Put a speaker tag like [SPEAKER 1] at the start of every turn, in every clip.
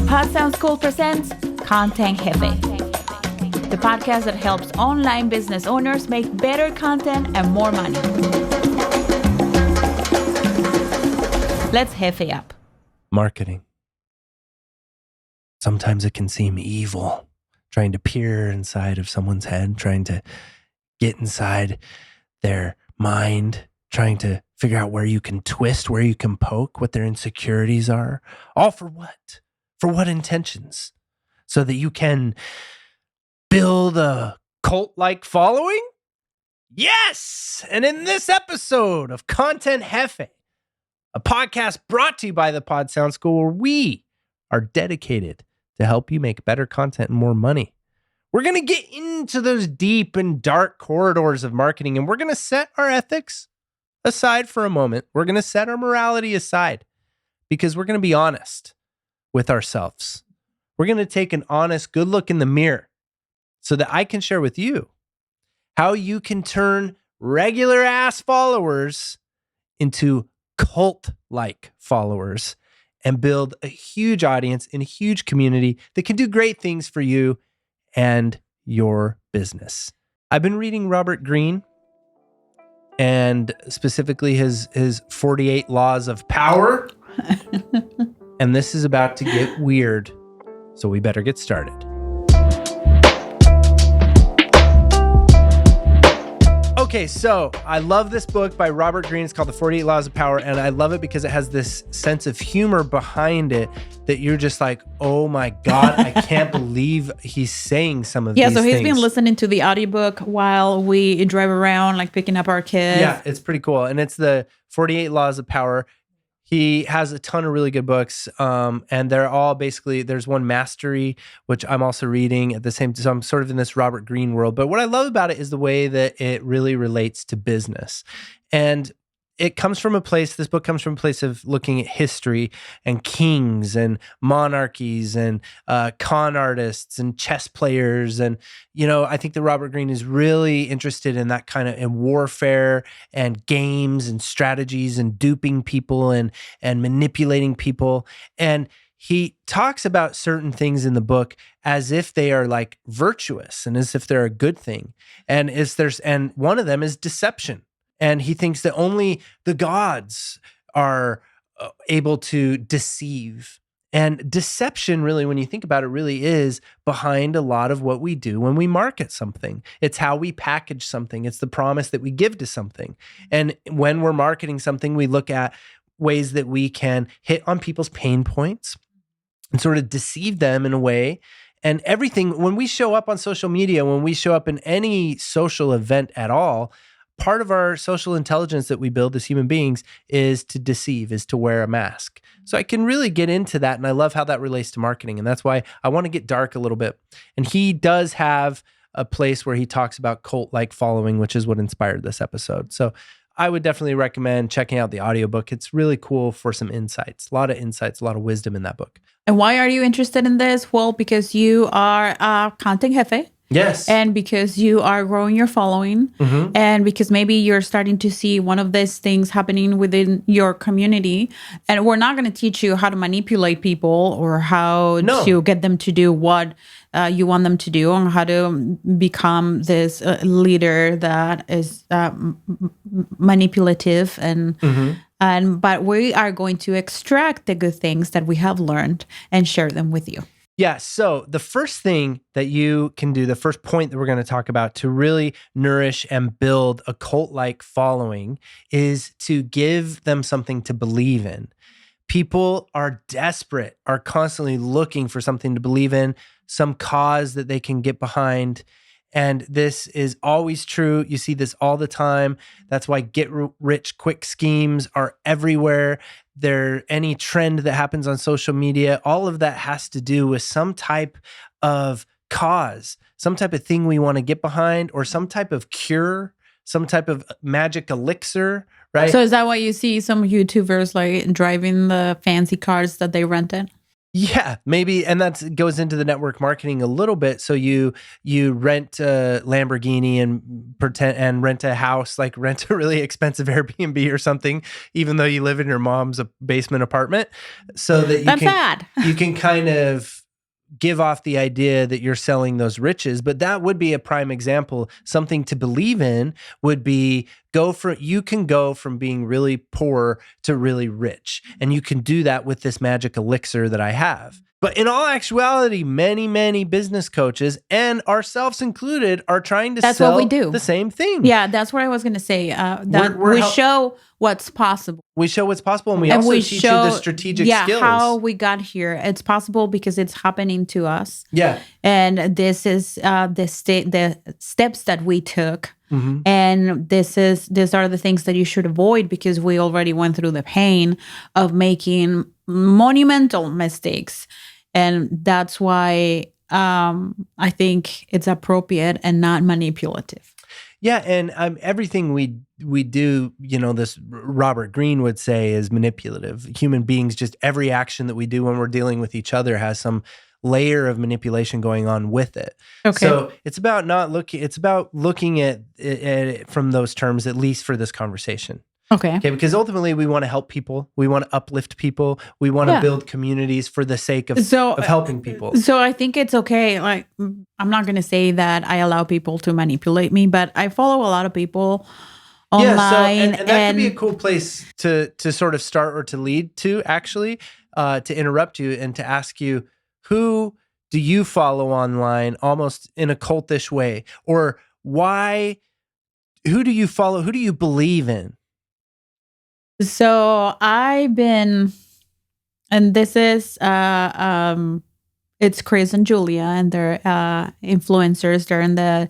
[SPEAKER 1] Pod Sound School presents Content Jefe, the podcast that helps online business owners make better content and more money. Let's Jefe up.
[SPEAKER 2] Marketing. Sometimes it can seem evil, trying to peer inside of someone's head, trying to get inside their mind, trying to figure out where you can twist, where you can poke, what their insecurities are. All for what? For what intentions? So that you can build a cult-like following? Yes! And in this episode of Content Jefe, a podcast brought to you by the Pod Sound School, where we are dedicated to help you make better content and more money. We're going to get into those deep and dark corridors of marketing, and we're going to set our ethics aside for a moment. We're going to set our morality aside because we're going to be honest with ourselves. We're going to take an honest, good look in the mirror so that I can share with you how you can turn regular ass followers into cult-like followers and build a huge audience and a huge community that can do great things for you and your business. I've been reading Robert Greene, and specifically his 48 Laws of Power. And this is about to get weird, so we better get started. Okay, so I love this book by Robert Greene. It's called The 48 Laws of Power, and I love it because it has this sense of humor behind it that you're just like, oh my God, I can't believe he's saying some of these things.
[SPEAKER 1] Yeah, so he's been listening to the audiobook while we drive around, like picking up our kids.
[SPEAKER 2] Yeah, it's pretty cool. And it's the 48 Laws of Power. He has a ton of really good books, and they're all basically, there's one Mastery, which I'm also reading at the same time. So I'm sort of in this Robert Greene world. But what I love about it is the way that it really relates to business. And it comes from a place, this book comes from a place of looking at history and kings and monarchies and con artists and chess players. And, you know, I think that Robert Greene is really interested in that kind of, in warfare and games and strategies and duping people and manipulating people. And he talks about certain things in the book as if they are like virtuous and as if they're a good thing. And one of them is deception. And he thinks that only the gods are able to deceive. And deception, really, when you think about it, really is behind a lot of what we do when we market something. It's how we package something. It's the promise that we give to something. And when we're marketing something, we look at ways that we can hit on people's pain points and sort of deceive them in a way. And everything, when we show up on social media, when we show up in any social event at all, part of our social intelligence that we build as human beings is to deceive, is to wear a mask. So I can really get into that, and I love how that relates to marketing, and that's why I want to get dark a little bit. And he does have a place where he talks about cult-like following, which is what inspired this episode. So I would definitely recommend checking out the audiobook. It's really cool for some insights, a lot of wisdom in that book.
[SPEAKER 1] And why are you interested in this? Well, because you are a content jefe.
[SPEAKER 2] Yes.
[SPEAKER 1] And because you are growing your following, and because maybe you're starting to see one of these things happening within your community. And we're not going to teach you how to manipulate people or how to get them to do what you want them to do, and how to become this leader that is manipulative but we are going to extract the good things that we have learned and share them with you.
[SPEAKER 2] Yeah, so the first thing that you can do, the first point that we're going to talk about to really nourish and build a cult-like following is to give them something to believe in. People are desperate, are constantly looking for something to believe in, some cause that they can get behind. And this is always true. You see this all the time. That's why get-rich-quick schemes are everywhere. Any trend that happens on social media, all of that has to do with some type of cause, some type of thing we want to get behind, or some type of cure, some type of magic elixir, right?
[SPEAKER 1] So is that why you see some YouTubers like driving the fancy cars that they rented?
[SPEAKER 2] Yeah, maybe, and that goes into the network marketing a little bit. So you rent a Lamborghini and pretend and rent a house, like rent a really expensive Airbnb or something, even though you live in your mom's basement apartment, so that
[SPEAKER 1] That's sad.
[SPEAKER 2] you can kind of give off the idea that you're selling those riches. But that would be a prime example. Something to believe in would be you can go from being really poor to really rich. And you can do that with this magic elixir that I have. But in all actuality, many, many business coaches, and ourselves included, are trying to
[SPEAKER 1] That's
[SPEAKER 2] sell
[SPEAKER 1] what we do.
[SPEAKER 2] the same thing.
[SPEAKER 1] Yeah, that's what I was going to say. That we show what's possible.
[SPEAKER 2] We show what's possible, and we also teach you the strategic skills.
[SPEAKER 1] How we got here. It's possible because it's happening to us.
[SPEAKER 2] Yeah.
[SPEAKER 1] And this is the steps that we took. Mm-hmm. And these are the things that you should avoid, because we already went through the pain of making monumental mistakes. And that's why I think it's appropriate and not manipulative.
[SPEAKER 2] Yeah, and everything we do, this Robert Greene would say is manipulative. Human beings, just every action that we do when we're dealing with each other has some layer of manipulation going on with it. Okay. So it's about looking at it from those terms, at least for this conversation. Okay, because ultimately we want to help people. We want to uplift people. We want to build communities for the sake of helping people.
[SPEAKER 1] So I think it's okay. Like, I'm not going to say that I allow people to manipulate me, but I follow a lot of people online.
[SPEAKER 2] Yeah, so, and that could be a cool place to sort of start or to lead to, actually, to interrupt you and to ask you, who do you follow online almost in a cultish way? Or why, who do you follow? Who do you believe in?
[SPEAKER 1] So I've been, and this is, it's Chris and Julia, and they're influencers. They're in the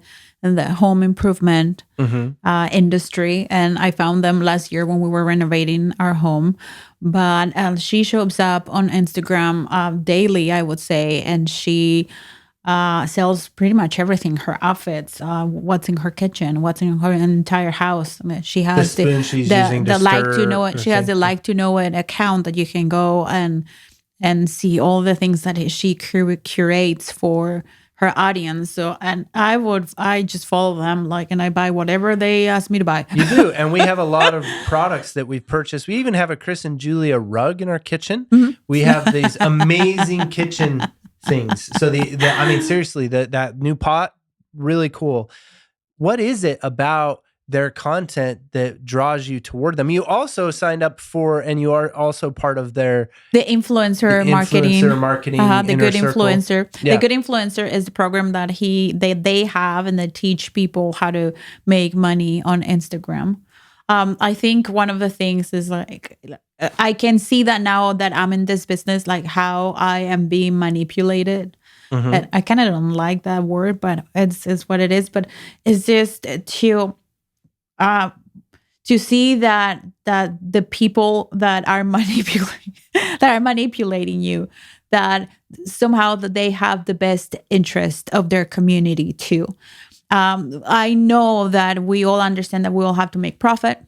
[SPEAKER 1] home improvement industry, and I found them last year when we were renovating our home. But she shows up on Instagram daily, I would say, and she sells pretty much everything: her outfits, what's in her kitchen, what's in her entire house. I mean, she has the like to know it. She has the like to know it account that you can go and see all the things that she curates for her audience. So, and I just follow them, and I buy whatever they ask me to buy.
[SPEAKER 2] You do. And we have a lot of products that we've purchased. We even have a Chris and Julia rug in our kitchen. Mm-hmm. We have these amazing kitchen things. So I mean, seriously, that new pot, really cool. What is it about their content that draws you toward them? You also signed up for, and you are also part of the
[SPEAKER 1] influencer marketing. The Good Influencer. Yeah. The Good Influencer is the program that they have, and they teach people how to make money on Instagram. I think one of the things is I can see that now that I'm in this business, like how I am being manipulated. Mm-hmm. And I kind of don't like that word, but it's what it is. But it's just to see that the people that are manipulating you, that somehow that they have the best interest of their community too. I know that we all understand that we all have to make profit,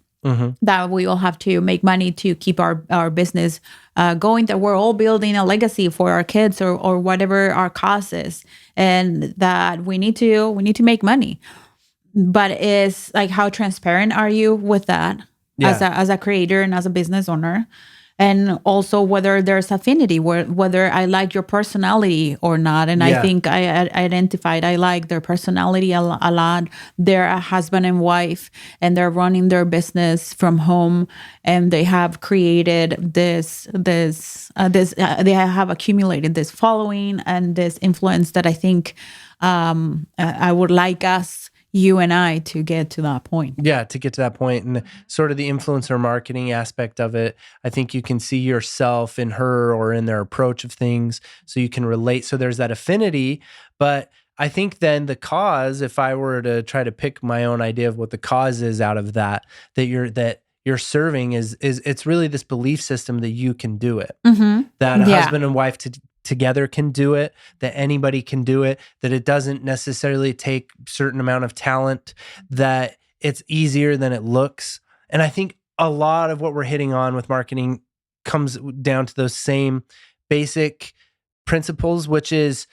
[SPEAKER 1] that we all have to make money to keep our business going, that we're all building a legacy for our kids or whatever our cause is, and that we need to make money. But it's like, how transparent are you with that as a creator and as a business owner? And also whether there's affinity, whether I like your personality or not. And I think I identified I like their personality a lot. They're a husband and wife, and they're running their business from home, and they have created this they have accumulated this following and this influence that I think I would like you and I to get to that point.
[SPEAKER 2] Yeah, to get to that point, and sort of the influencer marketing aspect of it. I think you can see yourself in her or in their approach of things, so you can relate. So there's that affinity. But I think then the cause, if I were to try to pick my own idea of what the cause is out of that you're serving is it's really this belief system that you can do it, that a husband and wife together can do it, that anybody can do it, that it doesn't necessarily take a certain amount of talent, that it's easier than it looks. And I think a lot of what we're hitting on with marketing comes down to those same basic principles, which is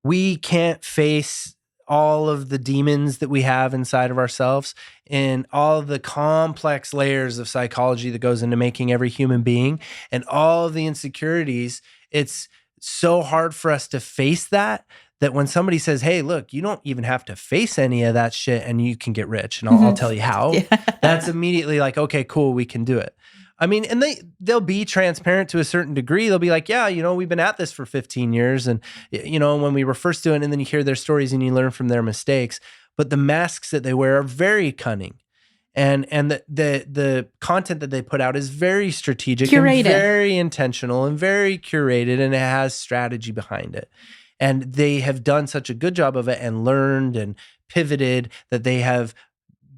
[SPEAKER 2] we can't face all of the demons that we have inside of ourselves and all of the complex layers of psychology that goes into making every human being and all of the insecurities. It's so hard for us to face that when somebody says, hey, look, you don't even have to face any of that shit and you can get rich. And I'll tell you how.
[SPEAKER 1] Yeah.
[SPEAKER 2] That's immediately like, okay, cool, we can do it. I mean, and they'll be transparent to a certain degree. They'll be like, yeah, we've been at this for 15 years. And, when we were first doing it, and then you hear their stories and you learn from their mistakes. But the masks that they wear are very cunning. And the content that they put out is very strategic, curated, and very intentional and very curated, and it has strategy behind it. And they have done such a good job of it and learned and pivoted that they have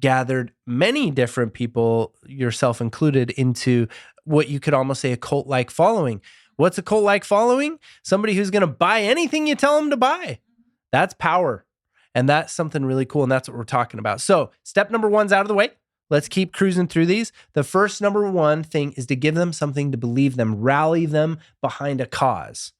[SPEAKER 2] gathered many different people, yourself included, into what you could almost say a cult-like following. What's a cult-like following? Somebody who's going to buy anything you tell them to buy. That's power. And that's something really cool. And that's what we're talking about. So step number 1's out of the way. Let's keep cruising through these. The first number 1 thing is to give them something to believe them, rally them behind a cause.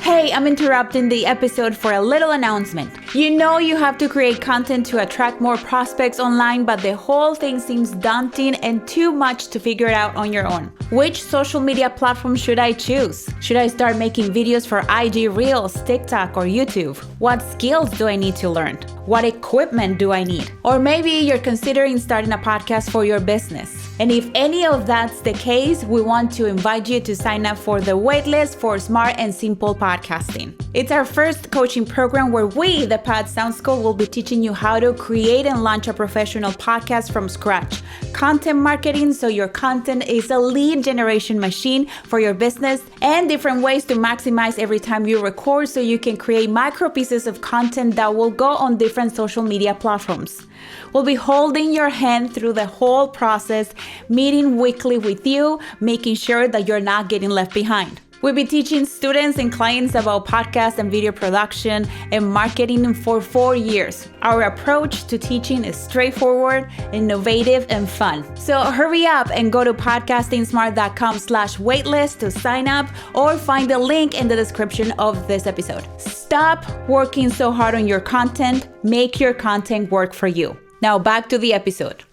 [SPEAKER 1] Hey, I'm interrupting the episode for a little announcement. You know you have to create content to attract more prospects online, but the whole thing seems daunting and too much to figure it out on your own. Which social media platform should I choose? Should I start making videos for IG Reels, TikTok, or YouTube? What skills do I need to learn? What equipment do I need? Or maybe you're considering starting a podcast for your business. And if any of that's the case, we want to invite you to sign up for the waitlist for Smart and Simple Podcasting. It's our first coaching program where we, the Pod Sound School, will be teaching you how to create and launch a professional podcast from scratch. Content marketing, so your content is a lead generation machine for your business, and different ways to maximize every time you record so you can create micro pieces of content that will go on different social media platforms. We'll be holding your hand through the whole process, meeting weekly with you, making sure that you're not getting left behind. We'll be teaching students and clients about podcast and video production and marketing for 4 years. Our approach to teaching is straightforward, innovative, and fun. So hurry up and go to podcastingsmart.com/waitlist to sign up or find the link in the description of this episode. Stop working so hard on your content. Make your content work for you. Now back to the episode.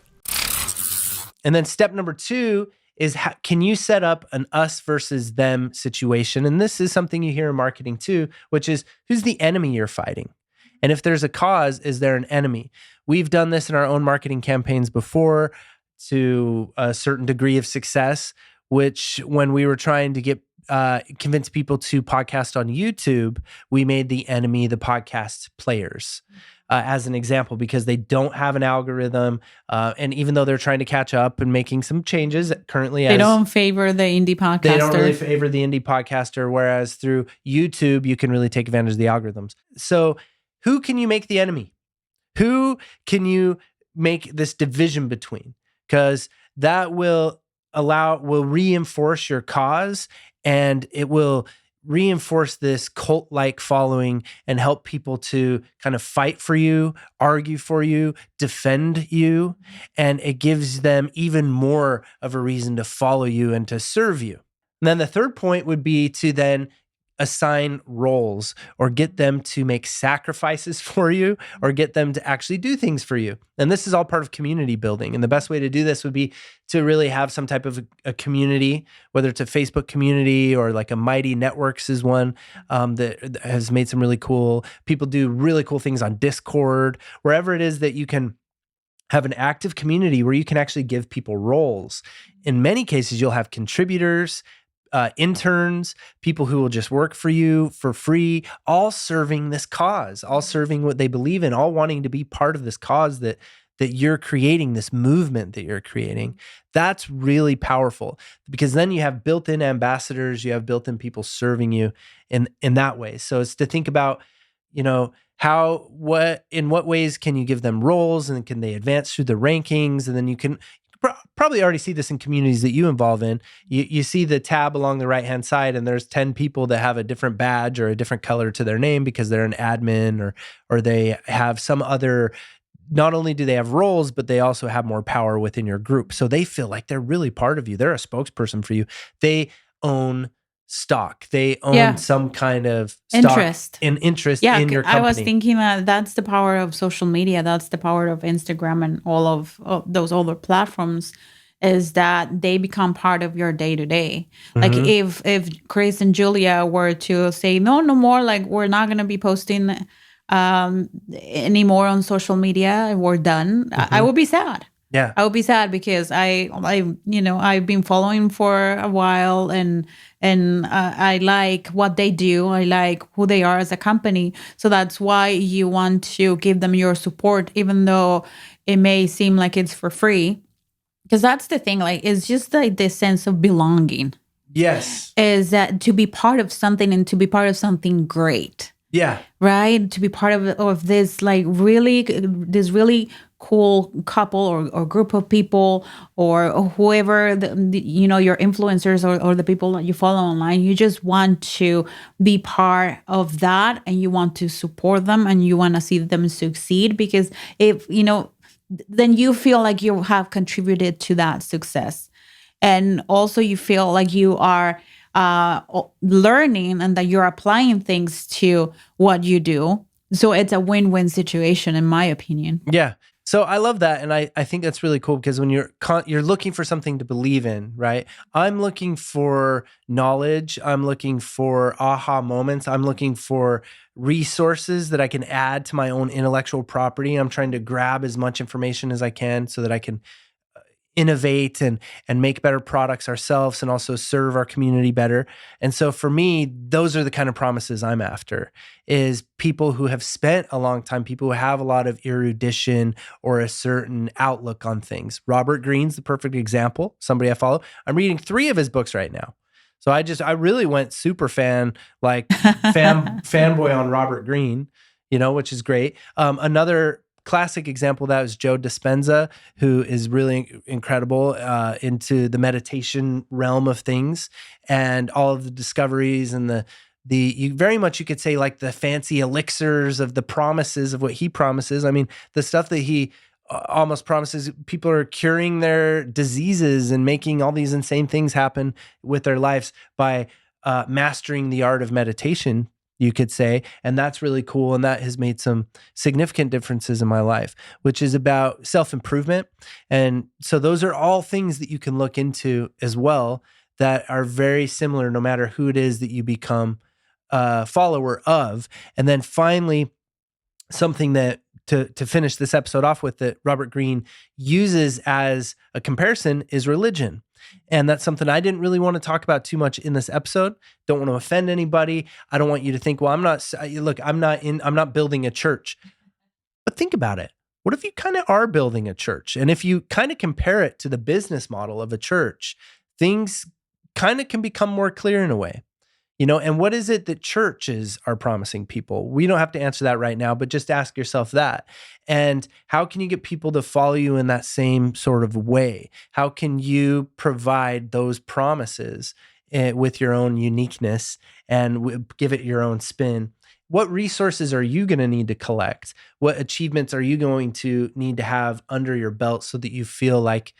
[SPEAKER 2] And then step number 2 is can you set up an us versus them situation? And this is something you hear in marketing too, which is who's the enemy you're fighting? And if there's a cause, is there an enemy? We've done this in our own marketing campaigns before to a certain degree of success, which when we were trying to get convince people to podcast on YouTube, we made the enemy the podcast players. As an example, because they don't have an algorithm. And even though they're trying to catch up and making some changes currently,
[SPEAKER 1] they don't favor the indie podcaster.
[SPEAKER 2] They don't really favor the indie podcaster, whereas through YouTube, you can really take advantage of the algorithms. So who can you make the enemy? Who can you make this division between? Because that will reinforce your cause, and it will reinforce this cult-like following and help people to kind of fight for you, argue for you, defend you, and it gives them even more of a reason to follow you and to serve you. And then the third point would be to then assign roles or get them to make sacrifices for you or get them to actually do things for you. And this is all part of community building. And the best way to do this would be to really have some type of a community, whether it's a Facebook community or like a Mighty Networks is one that has made some really cool, people do really cool things on Discord, wherever it is that you can have an active community where you can actually give people roles. In many cases, you'll have contributors, interns, people who will just work for you for free, all serving this cause, all serving what they believe in, all wanting to be part of this cause that you're creating, this movement that you're creating. That's really powerful because then you have built-in ambassadors, you have built-in people serving you in that way. So it's to think about, in what ways can you give them roles and can they advance through the rankings? And then you can probably already see this in communities that you involve in. You see the tab along the right-hand side and there's 10 people that have a different badge or a different color to their name because they're an admin or they have some other, not only do they have roles, but they also have more power within your group. So they feel like they're really part of you. They're a spokesperson for you. They own stock. They own
[SPEAKER 1] Yeah.
[SPEAKER 2] some kind of stock
[SPEAKER 1] Interest.
[SPEAKER 2] and interest
[SPEAKER 1] Yeah,
[SPEAKER 2] in your company.
[SPEAKER 1] I was thinking that that's the power of social media. That's the power of Instagram and all of those other platforms, is that they become part of your day to day. Like if Chris and Julia were to say no more, like we're not gonna be posting anymore on social media, we're done. I would be sad.
[SPEAKER 2] Yeah.
[SPEAKER 1] I would be sad because I've been following for a while, and I like what they do. I like who they are as a company. So that's why you want to give them your support, even though it may seem like it's for free. Because that's the thing, like it's just like this sense of belonging.
[SPEAKER 2] Yes.
[SPEAKER 1] Is that to be part of something and to be part of something great.
[SPEAKER 2] Yeah.
[SPEAKER 1] Right? To be part of this really cool couple or group of people, or whoever your influencers or the people that you follow online. You just want to be part of that, and you want to support them, and you want to see them succeed, because if then you feel like you have contributed to that success, and also you feel like you are learning and that you're applying things to what you do. So it's a win-win situation, in my opinion.
[SPEAKER 2] Yeah. So I love that. And I think that's really cool, because when you're looking for something to believe in, right? I'm looking for knowledge. I'm looking for aha moments. I'm looking for resources that I can add to my own intellectual property. I'm trying to grab as much information as I can so that I can innovate and make better products ourselves, and also serve our community better. And so for me, those are the kind of promises I'm after, is people who have spent a long time, people who have a lot of erudition or a certain outlook on things. Robert Greene's the perfect example, somebody I follow. I'm reading 3 of his books right now. So I really went super fanboy on Robert Greene, which is great. Another classic example of that is Joe Dispenza, who is really incredible into the meditation realm of things, and all of the discoveries and you very much, you could say, like the fancy elixirs of the promises of what he promises. I mean, the stuff that he almost promises, people are curing their diseases and making all these insane things happen with their lives by mastering the art of meditation, you could say. And that's really cool. And that has made some significant differences in my life, which is about self-improvement. And so those are all things that you can look into as well, that are very similar no matter who it is that you become a follower of. And then finally, something that to finish this episode off with, that Robert Greene uses as a comparison, is religion. And that's something I didn't really want to talk about too much in this episode. Don't want to offend anybody. I don't want you to think, well, I'm not building a church. But think about it. What if you kind of are building a church? And if you kind of compare it to the business model of a church, things kind of can become more clear in a way. And what is it that churches are promising people? We don't have to answer that right now, but just ask yourself that. And how can you get people to follow you in that same sort of way? How can you provide those promises with your own uniqueness and give it your own spin? What resources are you going to need to collect? What achievements are you going to need to have under your belt so that you feel like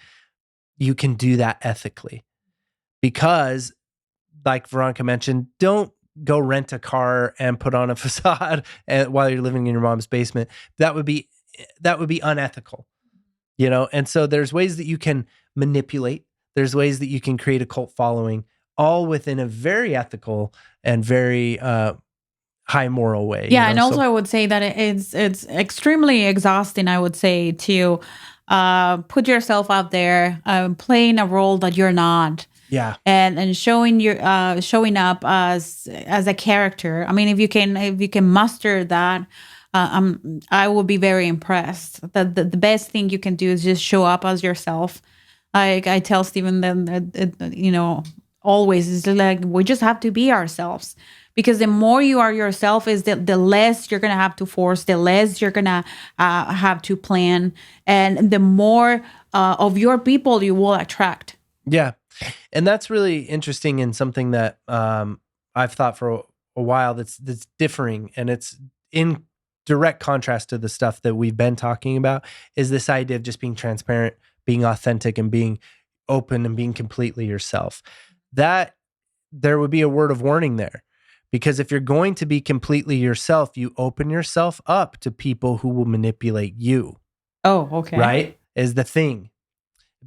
[SPEAKER 2] you can do that ethically? Because, like Veronica mentioned, don't go rent a car and put on a facade while you're living in your mom's basement. That would be unethical, And so there's ways that you can manipulate. There's ways that you can create a cult following, all within a very ethical and very high moral way.
[SPEAKER 1] Yeah, and also I would say that it's extremely exhausting, I would say, to put yourself out there, playing a role that you're not.
[SPEAKER 2] Yeah.
[SPEAKER 1] And showing up as a character. I mean, if you can muster that, I will be very impressed. That the best thing you can do is just show up as yourself. I tell Stephen that always is like, we just have to be ourselves, because the more you are yourself, is the less you're gonna have to force, the less you're gonna have to plan, and the more of your people you will attract.
[SPEAKER 2] Yeah. And that's really interesting, and something that I've thought for a while that's differing, and it's in direct contrast to the stuff that we've been talking about, is this idea of just being transparent, being authentic, and being open and being completely yourself. That there would be a word of warning there. Because if you're going to be completely yourself, you open yourself up to people who will manipulate you.
[SPEAKER 1] Oh, okay.
[SPEAKER 2] Right? Is the thing.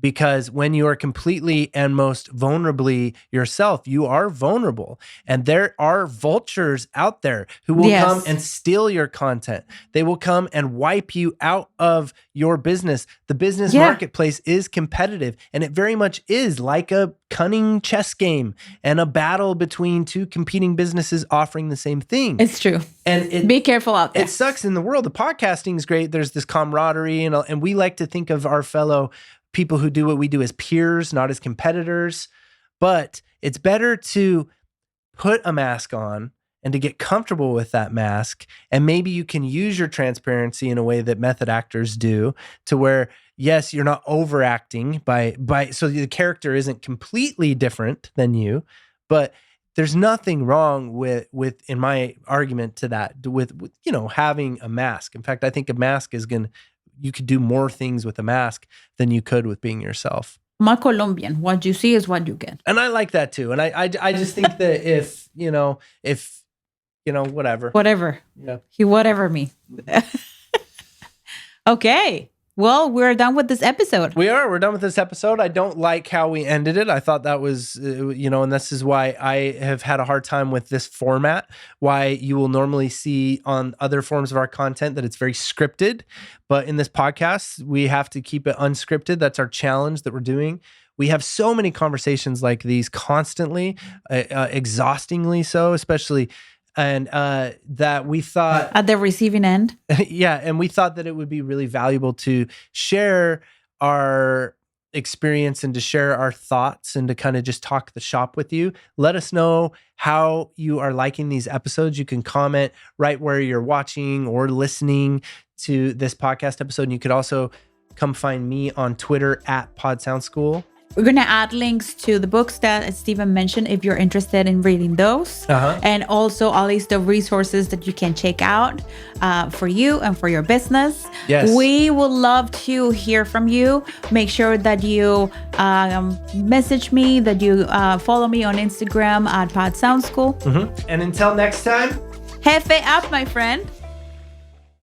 [SPEAKER 2] Because when you are completely and most vulnerably yourself, you are vulnerable. And there are vultures out there who will come and steal your content. They will come and wipe you out of your business. The business marketplace is competitive, and it very much is like a cunning chess game and a battle between two competing businesses offering the same thing.
[SPEAKER 1] It's true.
[SPEAKER 2] And
[SPEAKER 1] be careful out there.
[SPEAKER 2] It sucks in the world. The podcasting is great. There's this camaraderie, and we like to think of our fellow people who do what we do as peers, not as competitors. But it's better to put a mask on and to get comfortable with that mask. And maybe you can use your transparency in a way that method actors do, to where, yes, you're not overacting so the character isn't completely different than you, but there's nothing wrong with in my argument to that, with having a mask. In fact, I think a mask you could do more things with a mask than you could with being yourself.
[SPEAKER 1] My Colombian, what you see is what you get.
[SPEAKER 2] And I like that too. And I just think that if whatever.
[SPEAKER 1] Whatever.
[SPEAKER 2] Yeah.
[SPEAKER 1] He whatever me. Okay. Well, we're done with this episode.
[SPEAKER 2] We're done with this episode. I don't like how we ended it. I thought that was, and this is why I have had a hard time with this format, why you will normally see on other forms of our content that it's very scripted. But in this podcast, we have to keep it unscripted. That's our challenge that we're doing. We have so many conversations like these constantly, exhaustingly so, especially. And that we thought
[SPEAKER 1] at the receiving end.
[SPEAKER 2] Yeah. And we thought that it would be really valuable to share our experience and to share our thoughts and to kind of just talk the shop with you. Let us know how you are liking these episodes. You can comment right where you're watching or listening to this podcast episode. And you could also come find me on Twitter at Pod Sound School.
[SPEAKER 1] We're going to add links to the books that Steven mentioned if you're interested in reading those. And also all these the resources that you can check out for you and for your business.
[SPEAKER 2] Yes.
[SPEAKER 1] We would love to hear from you. Make sure that you message me, that you follow me on Instagram at Pod Sound School.
[SPEAKER 2] And until next time,
[SPEAKER 1] Jefe up, my friend.